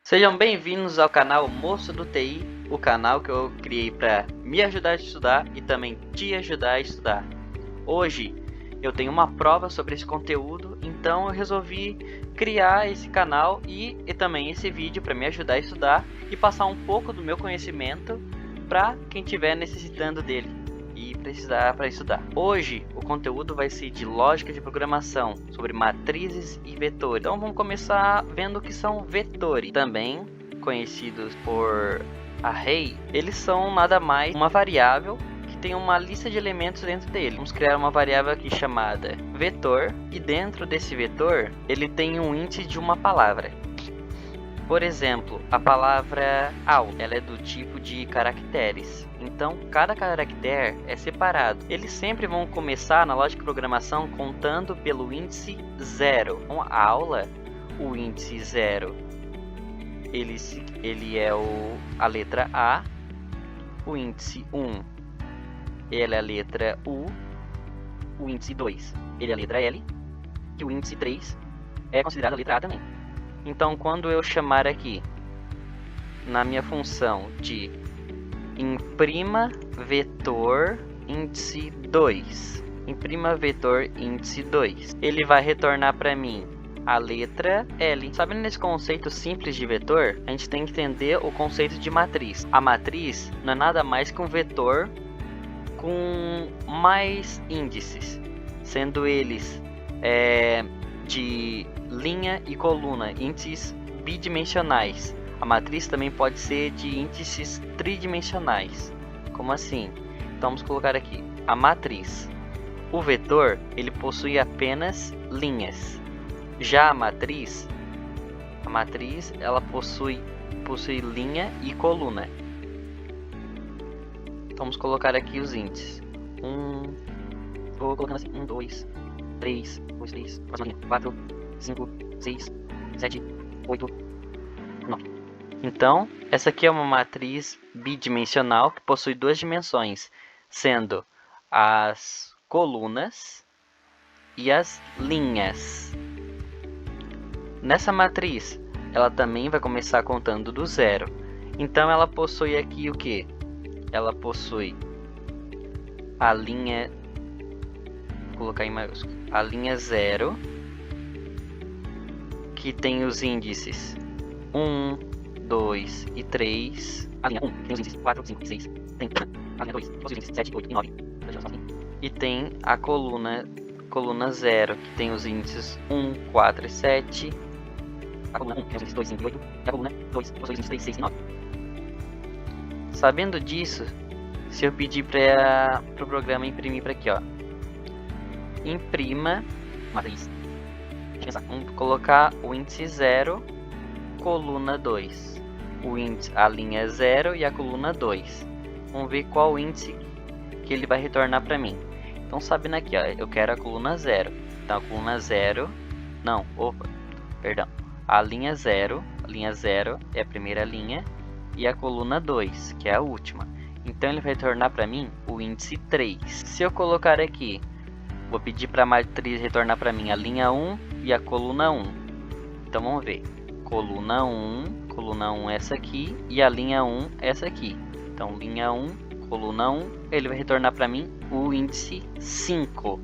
Sejam bem-vindos ao canal Moço do TI, o canal que eu criei para me ajudar a estudar e também te ajudar a estudar. Hoje eu tenho uma prova sobre esse conteúdo, então eu resolvi criar esse canal e também esse vídeo para me ajudar a estudar e passar um pouco do meu conhecimento para quem estiver necessitando dele e precisar para estudar. Hoje o conteúdo vai ser de lógica de programação, sobre matrizes e vetores. Então vamos começar vendo o que são vetores, também conhecidos por array. Eles são nada mais uma variável que tem uma lista de elementos dentro dele. Vamos criar uma variável aqui chamada vetor, e dentro desse vetor ele tem um índice de uma palavra. Por exemplo, a palavra aula, ela é do tipo de caracteres. Então, cada caractere é separado. Eles sempre vão começar na lógica de programação contando pelo índice 0. Então, a aula, o índice 0, ele é a letra A. O índice 1, ele é a letra U. O índice 2, ele é a letra L. E o índice 3 é considerado a letra A também. Então, quando eu chamar aqui, na minha função de imprima vetor índice 2, imprima vetor índice 2, ele vai retornar para mim a letra L. Sabendo nesse conceito simples de vetor, a gente tem que entender o conceito de matriz. A matriz não é nada mais que um vetor com mais índices, sendo eles de linha e coluna, índices bidimensionais. A matriz também pode ser de índices tridimensionais. Como assim? Então vamos colocar aqui a matriz. O vetor, ele possui apenas linhas. Já a matriz ela possui linha e coluna. Então vamos colocar aqui os índices. Vou colocando assim, 1, 2, 3, 2, 3, 4, 5, 6, 7, 8, 9. Então, essa aqui é uma matriz bidimensional que possui duas dimensões, sendo as colunas e as linhas. Nessa matriz, ela também vai começar contando do 0. Então, ela possui aqui o que? Ela possui a linha, vou colocar em maiúsculo, a linha 0, que tem os índices 1, 2 e 3. A linha 1 tem os índices 4, 5 e 6. Tem a linha 2, que possui os índices 7, 8 e 9. E tem a coluna 0, que tem os índices 1, 4 e 7. A coluna 1 tem os índices 2, 5 e 8. E a coluna 2 possui os índices 3, 6 e 9. Sabendo disso, se eu pedir para o programa imprimir para aqui, ó, imprima matriz, vamos colocar o índice 0, coluna 2, a linha 0 e a coluna 2. Vamos ver qual índice que ele vai retornar para mim. Então, sabendo aqui, ó, eu quero a coluna 0. Então, a coluna 0, a linha 0 é a primeira linha e a coluna 2, que é a última. Então, ele vai retornar para mim o índice 3. Se eu colocar aqui, vou pedir para a matriz retornar para mim a linha 1 e a coluna 1. Então, vamos ver. Coluna 1 essa aqui e a linha 1 essa aqui. Então, linha 1, coluna 1, ele vai retornar para mim o índice 5,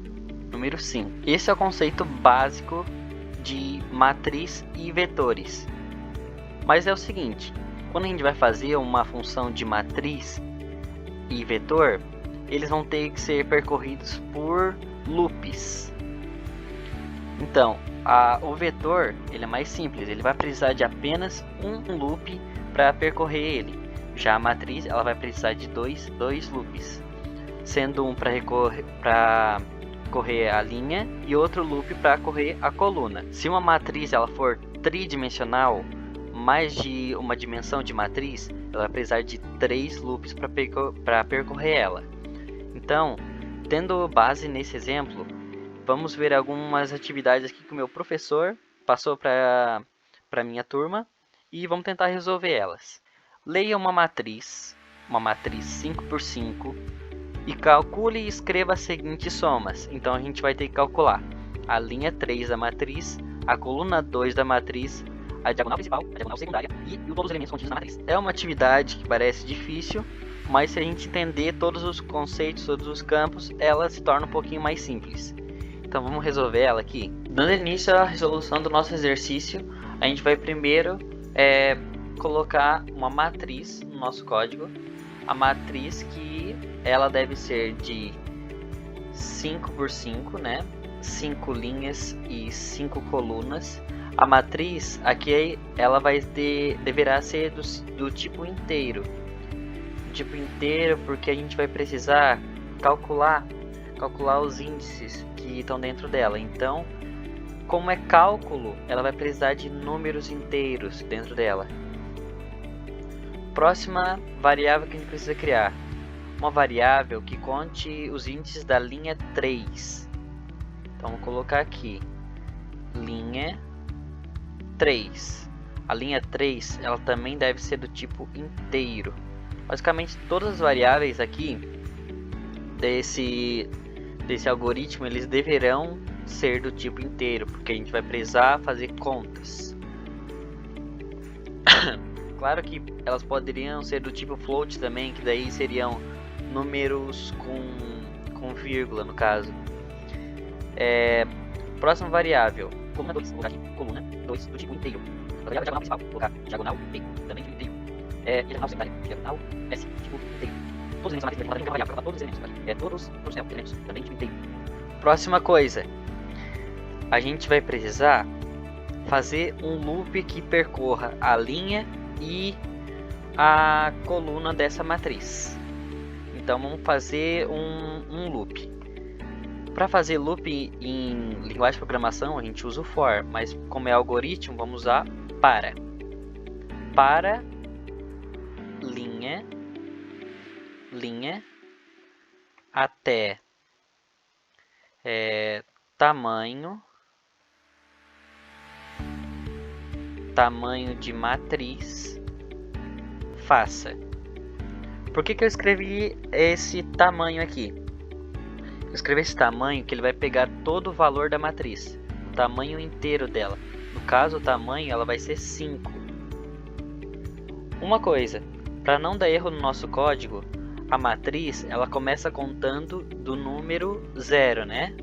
número 5. Esse é o conceito básico de matriz e vetores. Mas é o seguinte, quando a gente vai fazer uma função de matriz e vetor, eles vão ter que ser percorridos por loops. Então, o vetor, ele é mais simples, ele vai precisar de apenas um loop para percorrer ele. Já a matriz, ela vai precisar de dois loops, sendo um para correr a linha e outro loop para correr a coluna. Se uma matriz ela for tridimensional, mais de uma dimensão de matriz, ela vai precisar de 3 loops para percorrer ela. Então, tendo base nesse exemplo, vamos ver algumas atividades aqui que o meu professor passou para minha turma e vamos tentar resolver elas. Leia uma matriz 5×5 e calcule e escreva as seguintes somas. Então a gente vai ter que calcular a linha 3 da matriz, a coluna 2 da matriz, a diagonal principal, a diagonal secundária e todos os elementos contidos na matriz. É uma atividade que parece difícil, mas se a gente entender todos os conceitos, todos os campos, ela se torna um pouquinho mais simples. Então vamos resolver ela aqui. Dando início à resolução do nosso exercício, a gente vai primeiro colocar uma matriz no nosso código. A matriz que ela deve ser de 5 por 5, né? 5 linhas e 5 colunas. A matriz aqui ela deverá ser do tipo inteiro. Tipo inteiro porque a gente vai precisar calcular os índices que estão dentro dela. Então, como é cálculo, ela vai precisar de números inteiros dentro dela. Próxima variável que a gente precisa criar. Uma variável que conte os índices da linha 3. Então, vou colocar aqui. Linha 3. A linha 3, ela também deve ser do tipo inteiro. Basicamente, todas as variáveis aqui desse algoritmo, eles deverão ser do tipo inteiro, porque a gente vai precisar fazer contas. Claro que elas poderiam ser do tipo float também, que daí seriam números com vírgula, no caso. Próxima variável, coluna 2, vou colocar aqui, coluna 2 do tipo inteiro. A variável diagonal principal, vou colocar diagonal P, também tipo inteiro. E diagonal secundária, diagonal S, tipo inteiro. Todos os elementos da variável, todos os elementos, todos os elementos, também tipo inteiro. Próxima coisa, a gente vai precisar fazer um loop que percorra a linha e a coluna dessa matriz. Então vamos fazer um loop. Para fazer loop em linguagem de programação a gente usa o for, mas como é algoritmo vamos usar para linha até tamanho de matriz faça. Por que eu escrevi esse tamanho aqui? Eu escrevi esse tamanho que ele vai pegar todo o valor da matriz, o tamanho inteiro dela. No caso, o tamanho ela vai ser 5. Uma coisa, para não dar erro no nosso código, a matriz ela começa contando do número 0, né?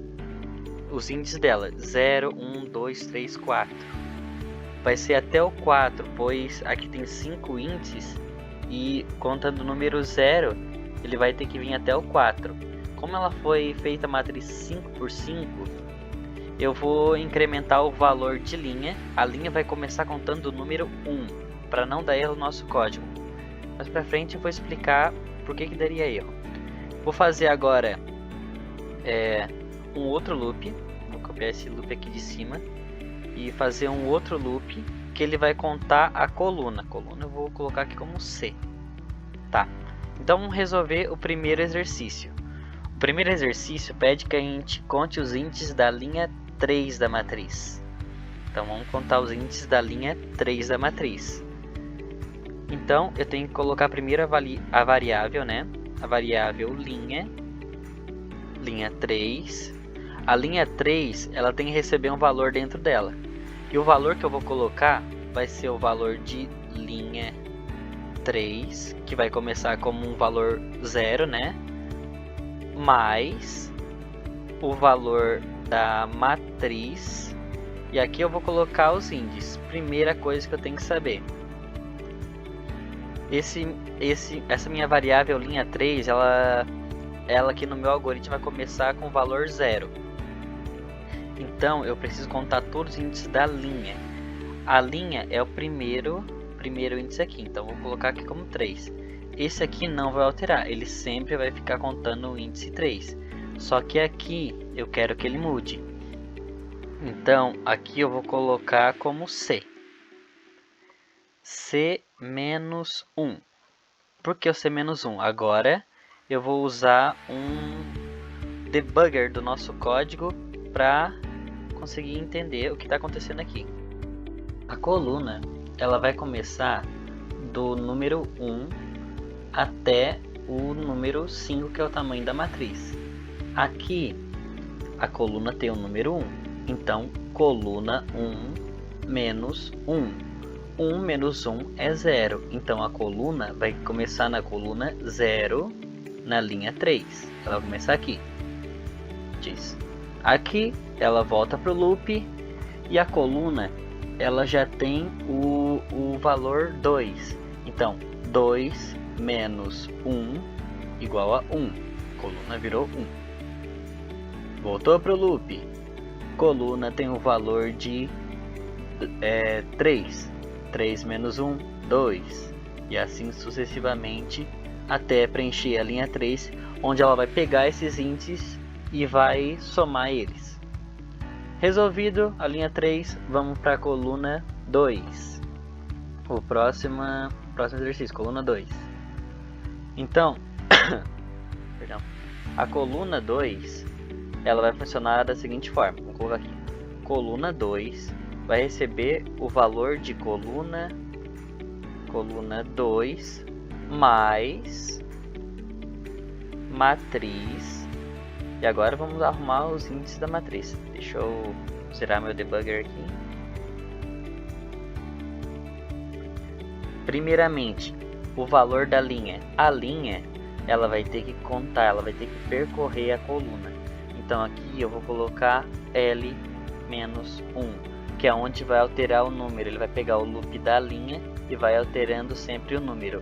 Os índices dela, 0, 1, 2, 3, 4. Vai ser até o 4, pois aqui tem 5 índices e contando o número 0, ele vai ter que vir até o 4. Como ela foi feita a matriz 5 por 5, eu vou incrementar o valor de linha. A linha vai começar contando o número 1, para não dar erro no nosso código. Mais para frente eu vou explicar por que daria erro. Vou fazer agora um outro loop. Vou copiar esse loop aqui de cima e fazer um outro loop que ele vai contar a coluna. Coluna eu vou colocar aqui como C. Tá. Então vamos resolver o primeiro exercício. O primeiro exercício pede que a gente conte os índices da linha 3 da matriz. Então vamos contar os índices da linha 3 da matriz. Então eu tenho que colocar primeiro a variável, né? A variável linha 3. A linha 3 ela tem que receber um valor dentro dela. E o valor que eu vou colocar vai ser o valor de linha 3, que vai começar como um valor 0, né? Mais o valor da matriz. E aqui eu vou colocar os índices. Primeira coisa que eu tenho que saber. Essa minha variável linha 3, ela aqui no meu algoritmo vai começar com o valor 0. Então eu preciso contar todos os índices da linha. A linha é o primeiro índice aqui, então vou colocar aqui como 3. Esse aqui não vai alterar, ele sempre vai ficar contando o índice 3. Só que aqui eu quero que ele mude. Então aqui eu vou colocar como C. C-1. Por que o C-1? Agora eu vou usar um debugger do nosso código para conseguir entender o que está acontecendo aqui. A coluna ela vai começar do número 1 até o número 5, que é o tamanho da matriz. Aqui a coluna tem o número 1, então coluna 1 menos 1. 1 menos 1 é 0. Então a coluna vai começar na coluna 0, na linha 3. Ela vai começar aqui. Diz. Aqui ela volta para o loop e a coluna ela já tem o valor 2. Então 2 menos 1 igual a 1. Coluna virou 1. Voltou para o loop. Coluna tem o valor de 3. 3 menos 1, 2. E assim sucessivamente até preencher a linha 3, onde ela vai pegar esses índices e vai somar eles. Resolvido a linha 3, vamos para a coluna 2. O próximo exercício, coluna 2. Então, perdão, a coluna 2 ela vai funcionar da seguinte forma. Vou colocar aqui. Coluna 2 vai receber o valor de coluna 2 mais matriz. E agora vamos arrumar os índices da matriz. Deixa eu zerar meu debugger aqui. Primeiramente, o valor da linha. A linha, ela vai ter que contar, ela vai ter que percorrer a coluna. Então aqui eu vou colocar L menos 1, que é onde vai alterar o número. Ele vai pegar o loop da linha e vai alterando sempre o número,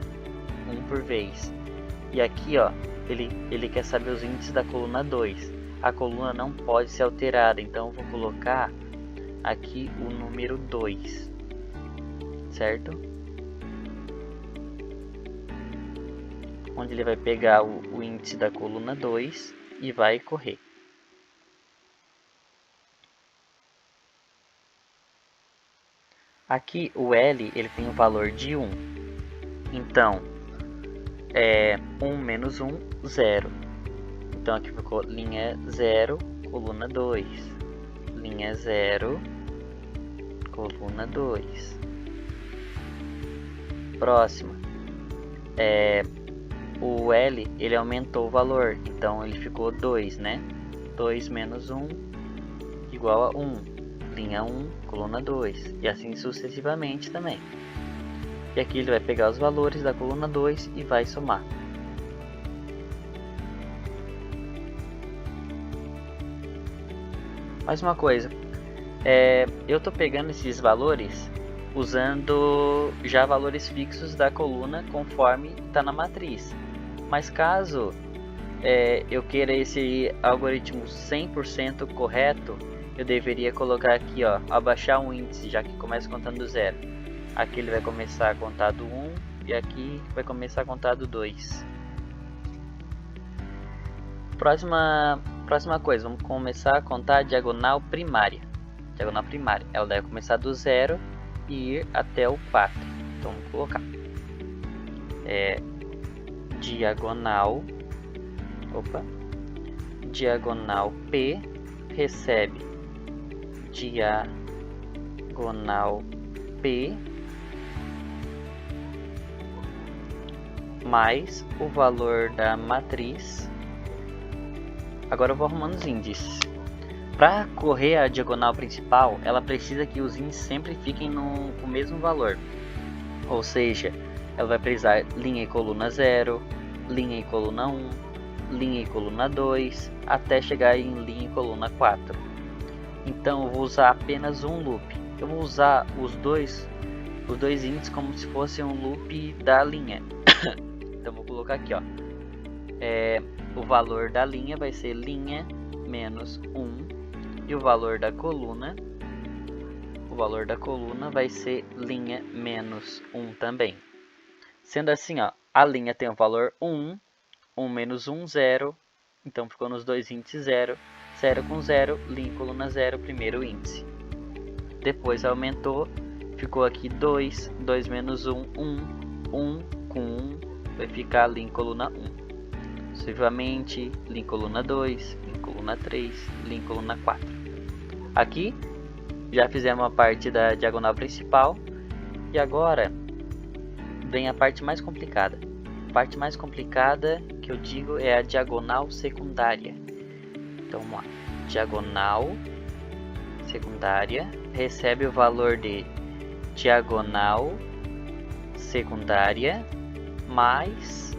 1 por vez. E aqui, ó, ele quer saber os índices da coluna 2. A coluna não pode ser alterada, então eu vou colocar aqui o número 2, certo? Onde ele vai pegar o índice da coluna 2 e vai correr. Aqui o L ele tem o valor de 1. Então, 1 menos 1, 0. Então aqui ficou linha 0, coluna 2. Linha 0, coluna 2. Próxima. O L ele aumentou o valor. Então ele ficou 2, né? 2 menos 1 igual a 1. Linha 1, coluna 2. E assim sucessivamente também. E aqui ele vai pegar os valores da coluna 2 e vai somar. Mais uma coisa, eu estou pegando esses valores usando já valores fixos da coluna conforme está na matriz. Mas caso eu queira esse algoritmo 100% correto, eu deveria colocar aqui, ó, abaixar um índice, já que começa contando do 0. Aqui ele vai começar a contar do 1 e aqui vai começar a contar do 2. Próxima coisa, vamos começar a contar a diagonal primária. Diagonal primária, ela deve começar do 0 e ir até o 4. Então vamos colocar diagonal P recebe diagonal P mais o valor da matriz. Agora eu vou arrumando os índices. Para correr a diagonal principal, ela precisa que os índices sempre fiquem no mesmo valor. Ou seja, ela vai precisar linha e coluna 0, linha e coluna 1, linha e coluna 2, até chegar em linha e coluna 4. Então eu vou usar apenas um loop. Eu vou usar os dois índices como se fosse um loop da linha. Então vou colocar aqui, ó. O valor da linha vai ser linha menos 1 e o valor da coluna vai ser linha menos 1 também. Sendo assim, ó, a linha tem o valor 1, 1 menos 1, 0. Então ficou nos dois índices 0, 0 com 0, linha e coluna 0, primeiro índice. Depois aumentou, ficou aqui 2, 2 menos 1, 1, 1 com 1, vai ficar linha e coluna 1. Sucessivamente, linha e coluna 2, linha e coluna 3, linha e coluna 4. Aqui já fizemos a parte da diagonal principal e agora vem a parte mais complicada. A parte mais complicada que eu digo é a diagonal secundária. Então vamos lá. Diagonal secundária recebe o valor de diagonal secundária mais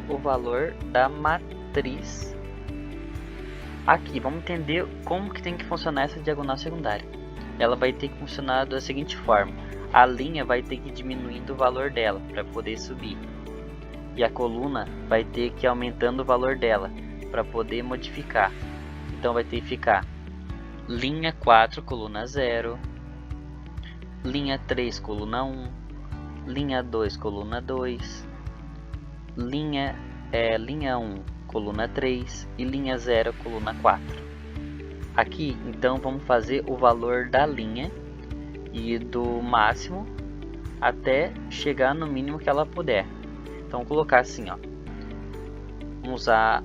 o valor da matriz. Aqui, vamos entender como que tem que funcionar essa diagonal secundária. Ela vai ter que funcionar da seguinte forma: a linha vai ter que ir diminuindo o valor dela para poder subir, e a coluna vai ter que ir aumentando o valor dela para poder modificar. Então vai ter que ficar linha 4, coluna 0, linha 3, coluna 1, linha 2, coluna 2, linha 1, coluna 3 e linha 0, coluna 4. Aqui, então, vamos fazer o valor da linha e do máximo até chegar no mínimo que ela puder. Então, vou colocar assim, ó. Vamos usar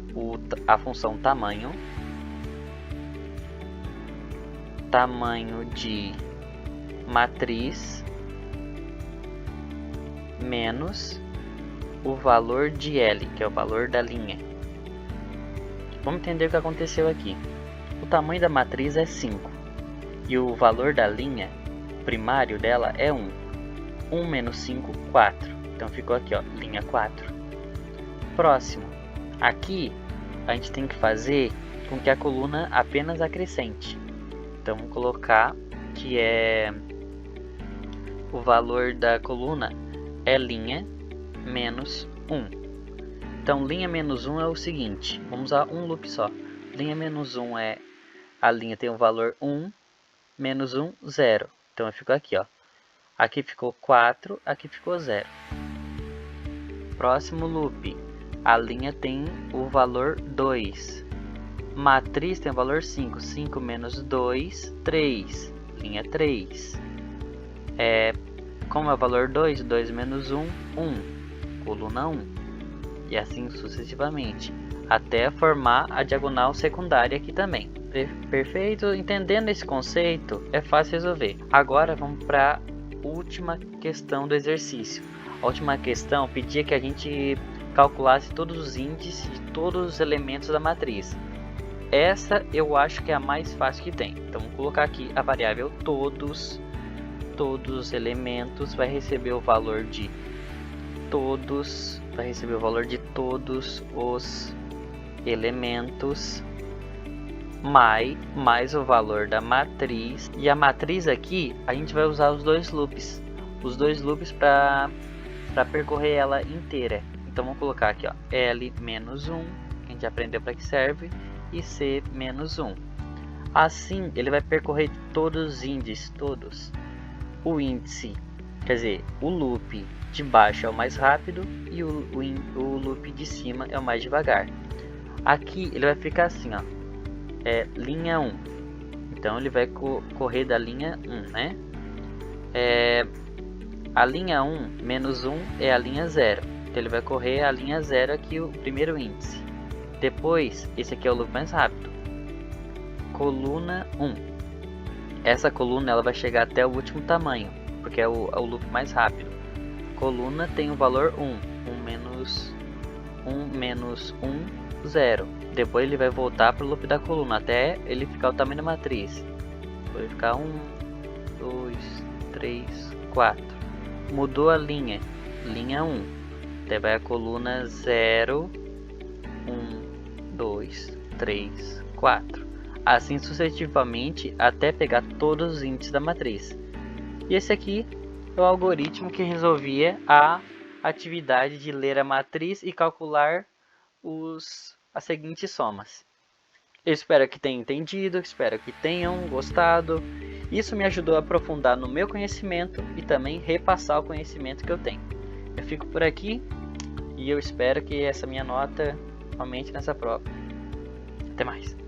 a função tamanho de matriz menos o valor de L, que é o valor da linha. Vamos entender o que aconteceu aqui. O tamanho da matriz é 5 e o valor da linha primário dela é 1. 1 menos 5, 4. Então ficou aqui, ó, linha 4. Próximo. Aqui a gente tem que fazer com que a coluna apenas acrescente. Então vamos colocar que o valor da coluna é linha menos 1. Então linha menos 1 é o seguinte, vamos usar um loop só. Linha menos 1 é, a linha tem o valor 1, menos 1, 0. Então ficou aqui, ó. Aqui ficou 4, aqui ficou 0. Próximo loop, a linha tem o valor 2. Matriz tem o valor 5, 5 menos 2, 3. Linha 3. Como é o valor 2, 2 menos 1, 1. Coluna 1. E assim sucessivamente, até formar a diagonal secundária aqui também. Perfeito? Entendendo esse conceito, é fácil resolver. Agora vamos para a última questão do exercício. A última questão pedia que a gente calculasse todos os índices de todos os elementos da matriz. Essa eu acho que é a mais fácil que tem. Então vamos colocar aqui a variável todos os elementos vai receber o valor de todos, os elementos mais o valor da matriz. E a matriz aqui a gente vai usar os dois loops para percorrer ela inteira. Então vamos colocar aqui, ó, L menos 1, que a gente aprendeu para que serve, e C menos 1. Assim ele vai percorrer todos os índices, todos. O índice, quer dizer, o loop de baixo é o mais rápido e o loop de cima é o mais devagar. Aqui ele vai ficar assim, ó, linha 1. Então ele vai correr da linha 1, né? A linha 1 menos 1 é a linha 0. Então ele vai correr a linha 0 aqui, o primeiro índice. Depois, esse aqui é o loop mais rápido. Coluna 1. Essa coluna ela vai chegar até o último tamanho, porque é o loop mais rápido. Coluna tem o valor 1. 1 menos 1, 0. Depois ele vai voltar para o loop da coluna até ele ficar o tamanho da matriz. Vai ficar 1, 2, 3, 4. Mudou a linha. Linha 1. Daí vai a coluna 0, 1, 2, 3, 4. Assim sucessivamente até pegar todos os índices da matriz. E esse aqui é o algoritmo que resolvia a atividade de ler a matriz e calcular as seguintes somas. Eu espero que tenham entendido, espero que tenham gostado. Isso me ajudou a aprofundar no meu conhecimento e também repassar o conhecimento que eu tenho. Eu fico por aqui e eu espero que essa minha nota aumente nessa prova. Até mais!